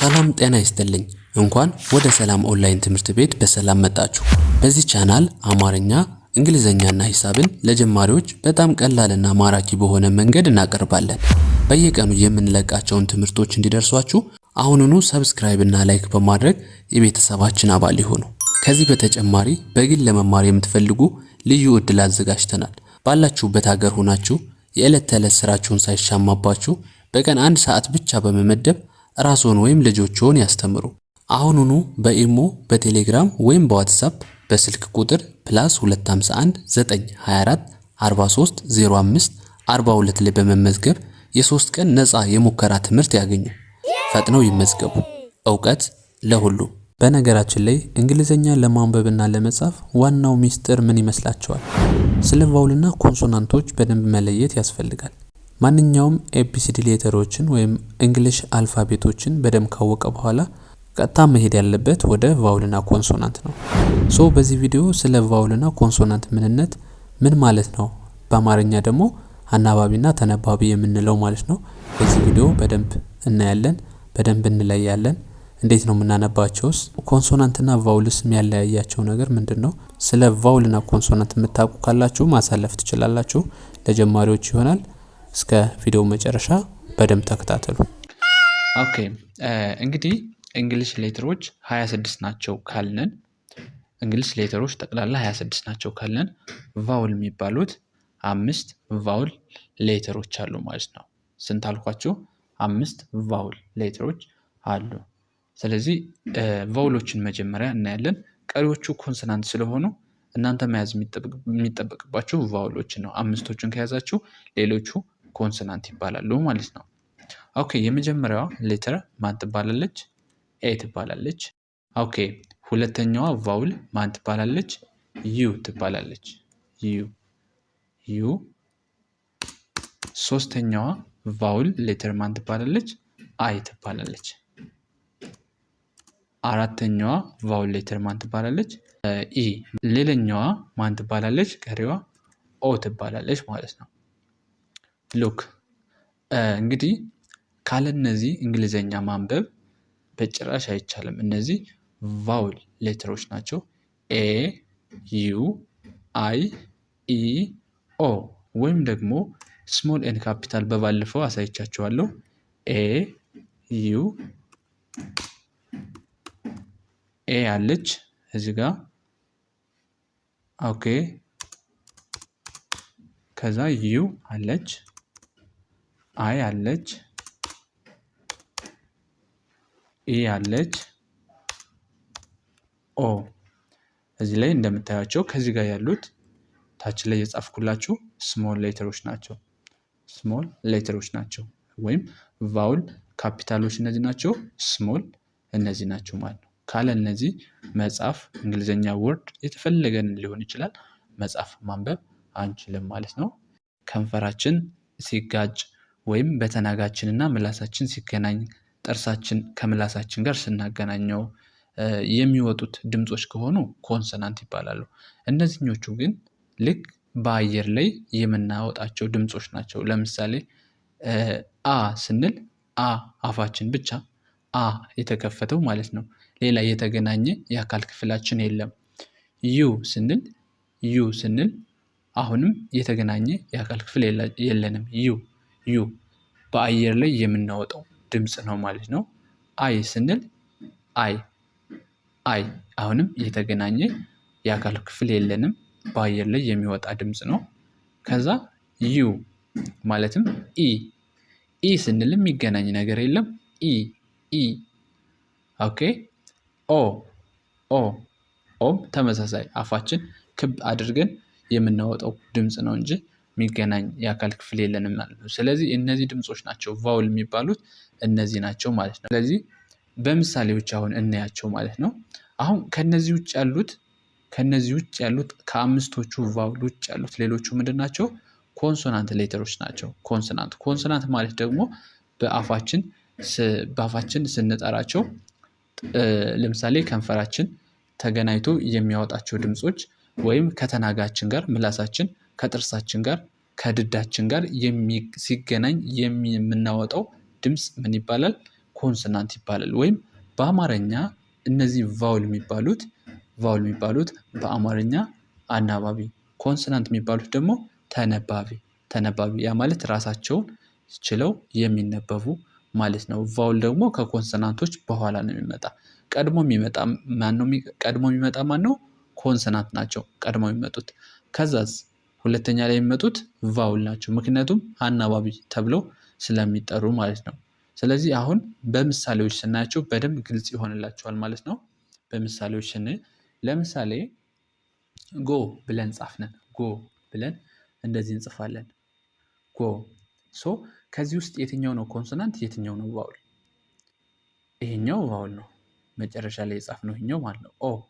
ሰላም ጤና ይስጥልኝ። እንኳን ወደ ሰላም ኦንላይን ትምህርት ቤት በሰላም መጣችሁ። በዚህ ቻናል አማርኛ፣ እንግሊዘኛና ሂሳብን ለጀማሪዎች በጣም ቀላልና ማራኪ በሆነ መንገድ እናቀርባለን። በየቀኑ የምንለቃቸውን ትምህርቶች እንዲደርሷችሁ አሁኑኑ ሰብስክራይብ እና ላይክ በማድረግ የቤተሰባችን አባል ይሁኑ። ከዚህ በተጨማሪ በግል ለመማር የምትፈልጉ ልዩ ዕድል አዘጋጅተናል። ባላችሁበት ሀገር ሆናችሁ የዕለት ተዕለት ስራችሁን ሳይሻማባችሁ በቀን 1 ሰዓት ብቻ በመመደብ ራስዎን ወይም ልጆችዎን ያስተምሩ። አሁኑኑ በኢሞ፣ በቴሌግራም ወይም በዋትስአፕ በስልክ ቁጥር +251 924 43 05 42 ላይ በመመዝገብ የ3 ቀን ነፃ የሙከራ ትምህርት ያገኙ። ፈጥነው ይመዝገቡ። ዕውቀት ለሁሉም። በነገራችን ላይ እንግሊዘኛ ለማንበብና ለመጻፍ ዋናው ሚስጥር ምን ይመስላችኋል? ስለ ቫውልና ኮንሶናንቶች በደንብ መለየት ያስፈልጋል። ማንኛውም ኤቢሲዲ ሌተሮችን ወይም እንግሊሽ አልፋቤቶችን በደንብ ካወቀ በኋላ ቀጥታ መሄድ ያለበት ወደ ቫውልና ኮንሶናንት ነው። በዚህ ቪዲዮ ስለ ቫውልና ኮንሶናንት ምንነት ምን ማለት ነው፣ በአማርኛ ደግሞ አናባቢና ተነባቢ የምንለው ማለት ነው። በዚህ ቪዲዮ በደንብ እናያለን፣ በደንብ እንለያለን። እንዴት ነው የምናነባቸውስ? ኮንሶናንትና ቫውልስ የሚያለያያቸው ነገር ምንድነው? ስለ ቫውልና ኮንሶናንት የምታውቁ ካላችሁ ማሳለፍ ትችላላችሁ። ለጀማሪዎች ይሆናል። እስከ ቪዲዮ መጨረሻ በደንብ ተከታተሉ። ኦኬ እንግዲህ እንግሊሽ ሌተሮች 26 ናቸው ካልነን፣ እንግሊሽ ሌተሮች ጠቅላላ 26 ናቸው ካልነን፣ ቫውል የሚባሉት 5 ቫውል ሌተሮች አሉ ማለት ነው። ስንት አልኳችሁ? 5 ቫውል ሌተሮች አሉ። ስለዚህ ቫውሎችን መጀመሪያ እናያለን። ቀሪዎቹ ኮንሶናንት ስለሆኑ እናንተ መያዝ የሚጠበቅባችሁ ቫውሎችን ነው። 5ቶቹን ከያዛችሁ ሌሎቹ ኮንሶናንት ይባላሉ ማለት ነው። ኦኬ የመጀመሪያዋ ሌተር ማን ትባላለች? ኤ ትባላለች። ኦኬ ሁለተኛዋ ቫውል ማን ትባላለች? ዩ ትባላለች። ዩ። ሶስተኛዋ ቫውል ሌተር ማን ትባላለች? አይ ትባላለች። አራተኛዋ ቫውል ሌተር ማን ትባላለች? ኢ። ሌላኛዋ ማን ትባላለች? ቀሪዋ ኦ ትባላለች ማለት ነው። ሉክ እንግዲህ ካለ እነዚህ እንግሊዘኛ ማንበብ በጭራሽ አይቻልም። እነዚህ ቫውል ሌተሮች ናቸው። ኤ፣ ዩ፣ አይ፣ ኢ፣ ኦ ወይም ደግሞ ስሞል ኤን ካፒታል በባለፈው አሳይቻችኋለሁ። ኤ፣ ዩ፣ ኤ አለች እዚህ ጋር። ኦኬ ከዛ ዩ አለች፣ አይ አለች፣ ኢ አለች፣ ኦ። እዚህ ላይ እንደምታያቸው ከዚህ ጋር ያሉት ታች ላይ የጻፍኩላችሁ ስሞል ሌተሮች ናቸው። ስሞል ሌተሮች ናቸው ወይም ቫውል ካፒታሎች እነዚህ ናቸው፣ ስሞል እነዚህ ናቸው ማለት ነው። ካለ እነዚህ መጻፍ እንግሊዘኛ ወርድ የተፈለገን ሊሆን ይችላል መጻፍ ማንበብ አንችልም ማለት ነው። ከንፈራችን ሲጋጭ ወይም በተናጋችንና ምላሳችን ሲገናኝ፣ ጥርሳችን ከምላሳችን ጋር ስናገናኘው የሚወጡት ድምጾች ከሆኑ ኮንሶናንት ይባላሉ። እነዚህኞቹ ግን ልክ በአየር ላይ የምናወጣቸው ድምጾች ናቸው። ለምሳሌ አ ስንል አ አፋችን ብቻ አ የተከፈተው ማለት ነው። ሌላ የተገናኘ የአካል ክፍላችን የለም። ዩ ስንል አሁንም የተገናኘ የአካል ክፍል የለንም። ዩ በአየር ላይ የምናወጣው ድምጽ ነው ማለት ነው። አይ ስንል አይ አሁንም የተገናኘ የአካል ክፍል የለንም፣ በአየር ላይ የሚወጣ ድምጽ ነው። ከዛ ዩ ማለትም ኢ ስንልም የሚገናኝ ነገር የለም። ኢ ኦኬ። ኦም ተመሳሳይ አፋችን ክብ አድርገን የምናወጣው ድምጽ ነው እንጂ የሚገናኝ የአካል ክፍል የለንም ማለት ነው። ስለዚህ እነዚህ ድምጾች ናቸው ቫውል የሚባሉት እነዚህ ናቸው ማለት ነው። ስለዚህ በምሳሌዎች አሁን እናያቸው ማለት ነው። አሁን ከነዚህ ውጭ ያሉት ከአምስቶቹ ቫውል ውጭ ያሉት ሌሎቹ ምንድን ናቸው? ኮንሶናንት ሌተሮች ናቸው። ኮንሶናንት ማለት ደግሞ በአፋችን ስንጠራቸው ለምሳሌ ከንፈራችን ተገናኝቶ የሚያወጣቸው ድምጾች ወይም ከተናጋችን ጋር ምላሳችን ከጥርሳችን ጋር ከድዳችን ጋር ሲገናኝ የምናወጣው ድምጽ ምን ይባላል? ኮንሶናንት ይባላል። ወይም በአማርኛ እነዚህ ቫውል የሚባሉት በአማርኛ አናባቢ፣ ኮንሶናንት የሚባሉት ደግሞ ተነባቢ ያ ማለት ራሳቸውን ችለው የሚነበቡ ማለት ነው። ቫውል ደግሞ ከኮንሶናንቶች በኋላ ነው የሚመጣ። ቀድሞ የሚመጣ ማን ነው? ኮንሶናንት ናቸው ቀድሞ የሚመጡት። ከዛስ ሁለተኛ ላይ የሚመጡት ቫውል ናቸው። ምክንያቱም አናባቢ ተብለው ስለሚጠሩ ማለት ነው። ስለዚህ አሁን በምሳሌዎች ስናያቸው በደንብ ግልጽ ይሆንላቸዋል ማለት ነው። በምሳሌዎች ስናይ ለምሳሌ ጎ ብለን ጻፍነን። ጎ ብለን እንደዚህ እንጽፋለን። ጎ ሶ ከዚህ ውስጥ የትኛው ነው ኮንሶናንት የትኛው ነው ቫውል? ይሄኛው ቫውል ነው። መጨረሻ ላይ የጻፍነው ይሄኛው ማለት ነው። ኦ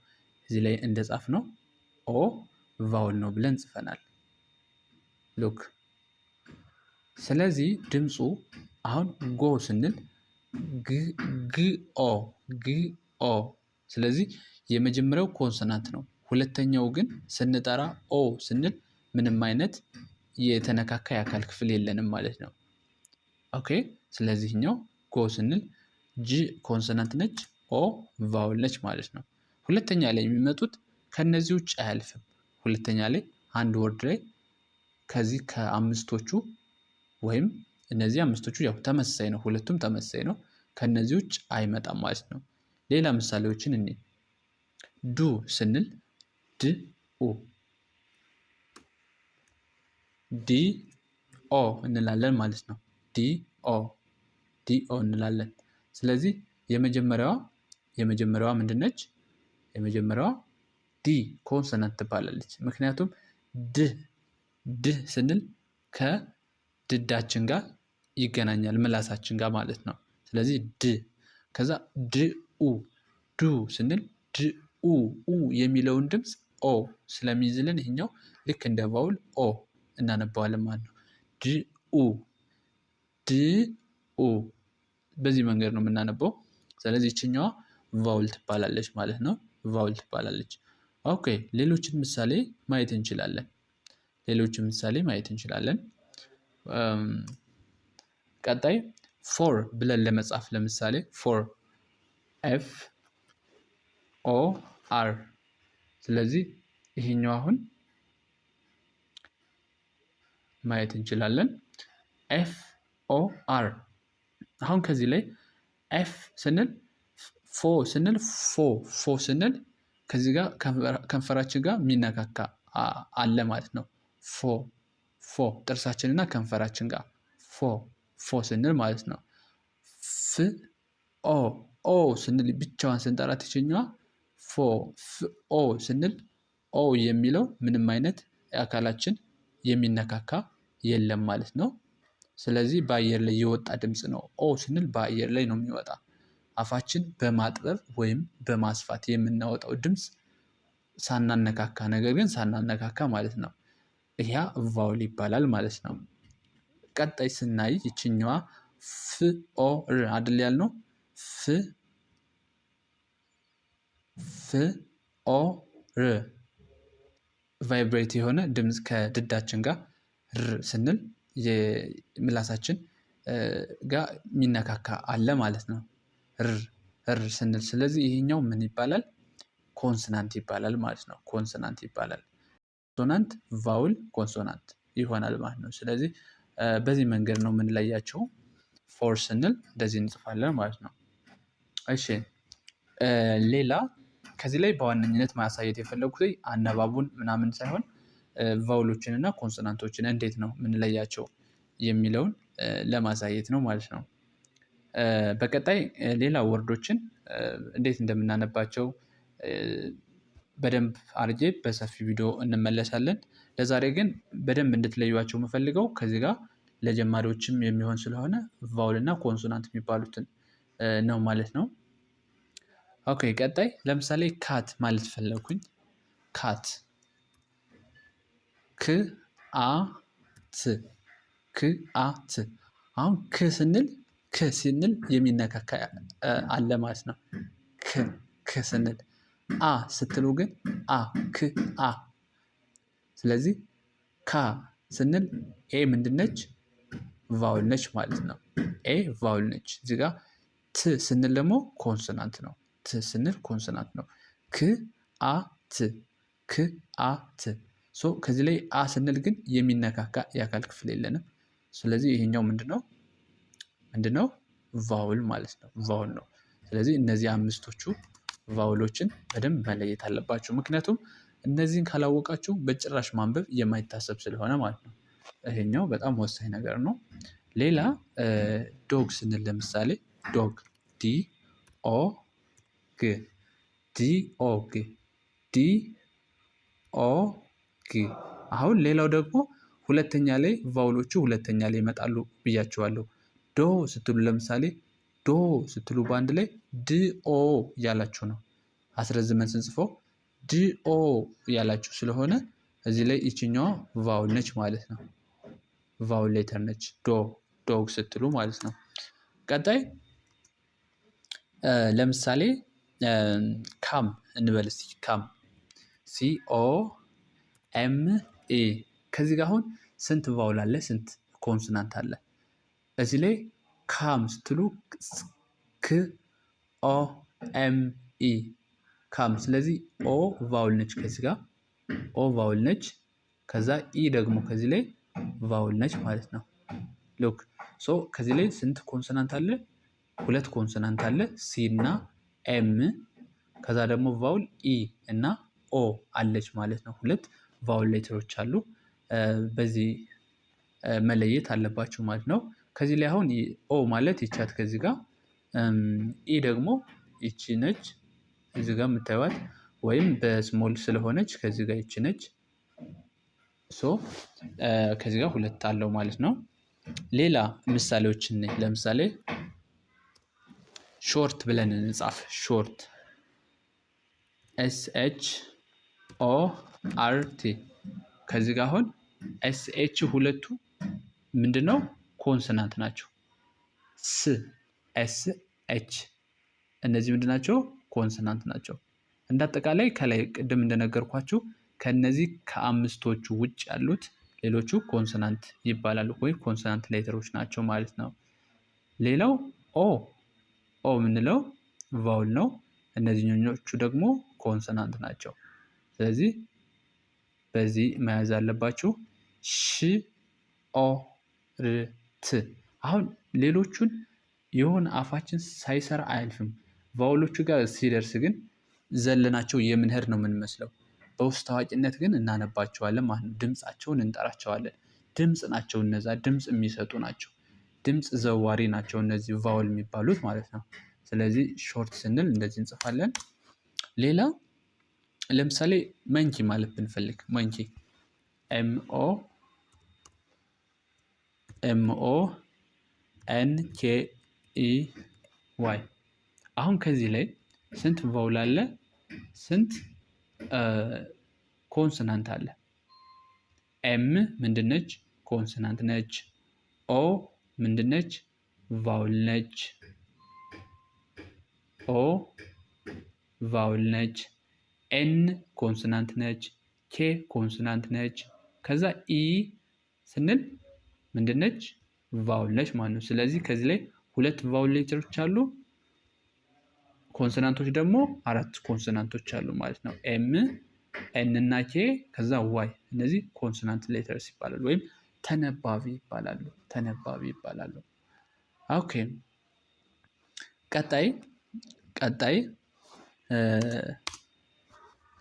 እዚህ ላይ እንደጻፍነው ኦ ቫውል ነው ብለን ጽፈናል። ሉክ ስለዚህ ድምፁ አሁን ጎ ስንል ግኦ። ስለዚህ የመጀመሪያው ኮንሶናንት ነው። ሁለተኛው ግን ስንጠራ ኦ ስንል ምንም አይነት የተነካካ የአካል ክፍል የለንም ማለት ነው። ኦኬ ስለዚህኛው ጎ ስንል ጂ ኮንሶናንት ነች፣ ኦ ቫውል ነች ማለት ነው። ሁለተኛ ላይ የሚመጡት ከነዚህ ውጭ አያልፍም። ሁለተኛ ላይ አንድ ወርድ ላይ ከዚህ ከአምስቶቹ ወይም እነዚህ አምስቶቹ ያው ተመሳሳይ ነው፣ ሁለቱም ተመሳሳይ ነው። ከነዚህ ውጭ አይመጣም ማለት ነው። ሌላ ምሳሌዎችን እኔ ዱ ስንል ድ ኡ፣ ዲ ኦ እንላለን ማለት ነው። ዲ ኦ እንላለን። ስለዚህ የመጀመሪያዋ ምንድነች? የመጀመሪያዋ ዲ ኮንሶናንት ትባላለች። ምክንያቱም ድ ስንል ከድዳችን ጋር ይገናኛል ምላሳችን ጋር ማለት ነው። ስለዚህ ድ ከዛ ዱ ስንል ኡ የሚለውን ድምፅ ኦ ስለሚይዝልን ይሄኛው ልክ እንደ ቫውል ኦ እናነባዋለን ማለት ነው። ኡ በዚህ መንገድ ነው የምናነበው። ስለዚህ ይችኛዋ ቫውል ትባላለች ማለት ነው። ቫውል ትባላለች። ኦኬ ሌሎችን ምሳሌ ማየት እንችላለን። ቀጣይ ፎር ብለን ለመጻፍ ለምሳሌ ፎር ኤፍ ኦ አር። ስለዚህ ይሄኛው አሁን ማየት እንችላለን። ኤፍ ኦ አር አሁን ከዚህ ላይ ኤፍ ስንል ፎ ስንል ከዚህ ጋር ከንፈራችን ጋር የሚነካካ አለ ማለት ነው። ፎ ጥርሳችንና ከንፈራችን ጋር ፎ ስንል ማለት ነው። ኦ ስንል ብቻዋን ስንጠራት ይችኛዋ ኦ ስንል ኦ የሚለው ምንም አይነት የአካላችን የሚነካካ የለም ማለት ነው። ስለዚህ በአየር ላይ የወጣ ድምፅ ነው። ኦ ስንል በአየር ላይ ነው የሚወጣ። አፋችን በማጥበብ ወይም በማስፋት የምናወጣው ድምፅ ሳናነካካ፣ ነገር ግን ሳናነካካ ማለት ነው። ይሄ ቫውል ይባላል ማለት ነው። ቀጣይ ስናይ ይችኛዋ ፍ ኦ ር አይደል ያልነው? ፍ ኦ ር ቫይብሬት የሆነ ድምፅ ከድዳችን ጋር ር ስንል የምላሳችን ጋር የሚነካካ አለ ማለት ነው። ር ስንል ስለዚህ ይሄኛው ምን ይባላል? ኮንሶናንት ይባላል ማለት ነው። ኮንሶናንት ይባላል። ኮንሶናንት ቫውል ኮንሶናንት ይሆናል ማለት ነው። ስለዚህ በዚህ መንገድ ነው የምንለያቸው። ፎር ስንል እንደዚህ እንጽፋለን ማለት ነው። እሺ ሌላ ከዚህ ላይ በዋነኝነት ማሳየት የፈለጉት አነባቡን ምናምን ሳይሆን ቫውሎችን እና ኮንሶናንቶችን እንዴት ነው የምንለያቸው የሚለውን ለማሳየት ነው ማለት ነው። በቀጣይ ሌላ ወርዶችን እንዴት እንደምናነባቸው በደንብ አድርጌ በሰፊ ቪዲዮ እንመለሳለን። ለዛሬ ግን በደንብ እንድትለዩዋቸው የምፈልገው ከዚህ ጋር ለጀማሪዎችም የሚሆን ስለሆነ ቫውል እና ኮንሶናንት የሚባሉትን ነው ማለት ነው። ኦኬ ቀጣይ ለምሳሌ ካት ማለት ፈለኩኝ። ካት ክአት አሁን ክ ስንል የሚነካካ አለ ማለት ነው። ክ ስንል ስትሉ ግን አ። ስለዚህ ካ ስንል ኤ ምንድነች? ቫውል ነች ማለት ነው። ኤ ቫውል ነች። እዚህ ጋር ት ስንል ደግሞ ኮንሶናንት ነው። ት ስንል ኮንሶናንት ነው። ክ አ ት ክ አ ት። ከዚህ ላይ አ ስንል ግን የሚነካካ የአካል ክፍል የለንም። ስለዚህ ይሄኛው ምንድነው? ቫውል ማለት ነው። ቫውል ነው። ስለዚህ እነዚህ አምስቶቹ ቫውሎችን በደንብ መለየት አለባችሁ። ምክንያቱም እነዚህን ካላወቃችሁ በጭራሽ ማንበብ የማይታሰብ ስለሆነ ማለት ነው። ይሄኛው በጣም ወሳኝ ነገር ነው። ሌላ ዶግ ስንል ለምሳሌ ዶግ ዲ ኦ ግ ዲ ኦ ግ ዲ ኦ ግ። አሁን ሌላው ደግሞ ሁለተኛ ላይ ቫውሎቹ ሁለተኛ ላይ ይመጣሉ ብያቸዋለሁ። ዶ ስትሉ ለምሳሌ ዶ ስትሉ በአንድ ላይ ድኦ እያላችሁ ነው። አስረዝመን ስንጽፈው ድኦ እያላችሁ ስለሆነ እዚህ ላይ ይችኛዋ ቫውል ነች ማለት ነው። ቫውል ሌተር ነች ዶግ ስትሉ ማለት ነው። ቀጣይ ለምሳሌ ካም እንበል እስኪ ካም ሲኦ ኤም ኤ። ከዚህ ጋር አሁን ስንት ቫውል አለ? ስንት ኮንሶናንት አለ? እዚህ ላይ ካም ስትሉ ክ ኦ ኤም ኢ ካም። ስለዚህ ኦ ቫውል ነች፣ ከዚህ ጋር ኦ ቫውል ነች። ከዛ ኢ ደግሞ ከዚህ ላይ ቫውል ነች ማለት ነው። ሉክ ከዚህ ላይ ስንት ኮንሶናንት አለ? ሁለት ኮንሶናንት አለ፣ ሲ እና ኤም። ከዛ ደግሞ ቫውል ኢ እና ኦ አለች ማለት ነው። ሁለት ቫውል ሌተሮች አሉ። በዚህ መለየት አለባችሁ ማለት ነው። ከዚህ ላይ አሁን ኦ ማለት ይቻት ከዚህ ጋር፣ ኢ ደግሞ ይቺ ነች እዚህ ጋር የምታዩት፣ ወይም በስሞል ስለሆነች ከዚህ ጋር ይቺ ነች። ከዚህ ጋር ሁለት አለው ማለት ነው። ሌላ ምሳሌዎችን ለምሳሌ ሾርት ብለን እንጻፍ። ሾርት ኤስ ኤች ኦ አር ቲ። ከዚህ ጋር አሁን ኤስ ኤች ሁለቱ ምንድነው? ኮንሶናንት ናቸው። ስ ኤስ ኤች እነዚህ ምንድን ናቸው? ኮንሶናንት ናቸው። እንዳጠቃላይ ከላይ ቅድም እንደነገርኳችሁ ከነዚህ ከአምስቶቹ ውጭ ያሉት ሌሎቹ ኮንሶናንት ይባላሉ፣ ወይም ኮንሶናንት ሌተሮች ናቸው ማለት ነው። ሌላው ኦ የምንለው ቫውል ነው። እነዚህኞቹ ደግሞ ኮንሶናንት ናቸው። ስለዚህ በዚህ መያዝ አለባችሁ። ሽ ኦ ር ት። አሁን ሌሎቹን የሆነ አፋችን ሳይሰራ አያልፍም። ቫውሎቹ ጋር ሲደርስ ግን ዘለናቸው የምንሄድ ነው የምንመስለው። በውስጥ ታዋቂነት ግን እናነባቸዋለን ማለት ነው። ድምፃቸውን እንጠራቸዋለን። ድምፅ ናቸው እነዛ፣ ድምፅ የሚሰጡ ናቸው። ድምፅ ዘዋሪ ናቸው እነዚህ ቫውል የሚባሉት ማለት ነው። ስለዚህ ሾርት ስንል እንደዚህ እንጽፋለን። ሌላ ለምሳሌ መንኪ ማለት ብንፈልግ መንኪ ኤምኦ ኤን ኬ ኢ ዋይ። አሁን ከዚህ ላይ ስንት ቫውል አለ? ስንት ኮንሶናንት አለ? ኤም ምንድነች? ኮንሶናንት ነች። ኦ ምንድነች? ቫውል ነች። ኦ ቫውል ነች። ኤን ኮንሶናንት ነች። ኬ ኮንሶናንት ነች። ከዛ ኢ ስንል ምንድነች? ቫውል ነች ማለት ነው። ስለዚህ ከዚህ ላይ ሁለት ቫውል ሌተሮች አሉ። ኮንሶናንቶች ደግሞ አራት ኮንሶናንቶች አሉ ማለት ነው። ኤም ኤን እና ኬ ከዛ ዋይ። እነዚህ ኮንሶናንት ሌተርስ ይባላሉ፣ ወይም ተነባቢ ይባላሉ። ኦኬ ቀጣይ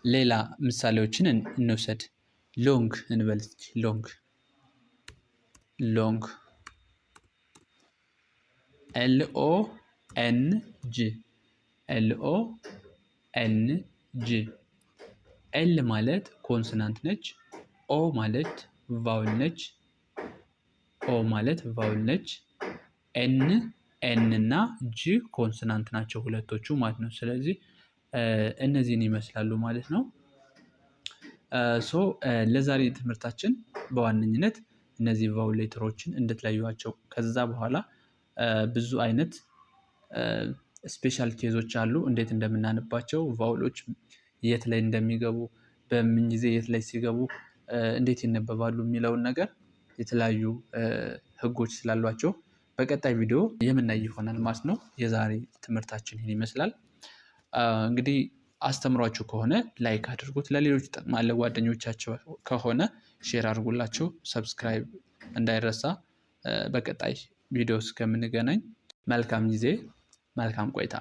ሌላ ምሳሌዎችን እንውሰድ። ሎንግ እንበል እስኪ። ሎንግ ኤልኦ ኤን ጂ ኤል ማለት ኮንሶናንት ነች። ኦ ማለት ቫውል ነች። ኤን እና ጂ ኮንሶናንት ናቸው ሁለቶቹ ማለት ነው። ስለዚህ እነዚህን ይመስላሉ ማለት ነው። ለዛሬ ትምህርታችን በዋነኝነት እነዚህ ቫውል ሌተሮችን እንድትለዩዋቸው፣ ከዛ በኋላ ብዙ አይነት ስፔሻል ኬዞች አሉ፣ እንዴት እንደምናነባቸው፣ ቫውሎች የት ላይ እንደሚገቡ፣ በምን ጊዜ የት ላይ ሲገቡ እንዴት ይነበባሉ የሚለውን ነገር የተለያዩ ህጎች ስላሏቸው በቀጣይ ቪዲዮ የምናይ ይሆናል ማለት ነው። የዛሬ ትምህርታችን ይህን ይመስላል። እንግዲህ አስተምሯችሁ ከሆነ ላይክ አድርጉት፣ ለሌሎች ይጠቅማል። ጓደኞቻቸው ከሆነ ሼር አድርጉላቸው። ሰብስክራይብ እንዳይረሳ። በቀጣይ ቪዲዮ እስከምንገናኝ መልካም ጊዜ፣ መልካም ቆይታ።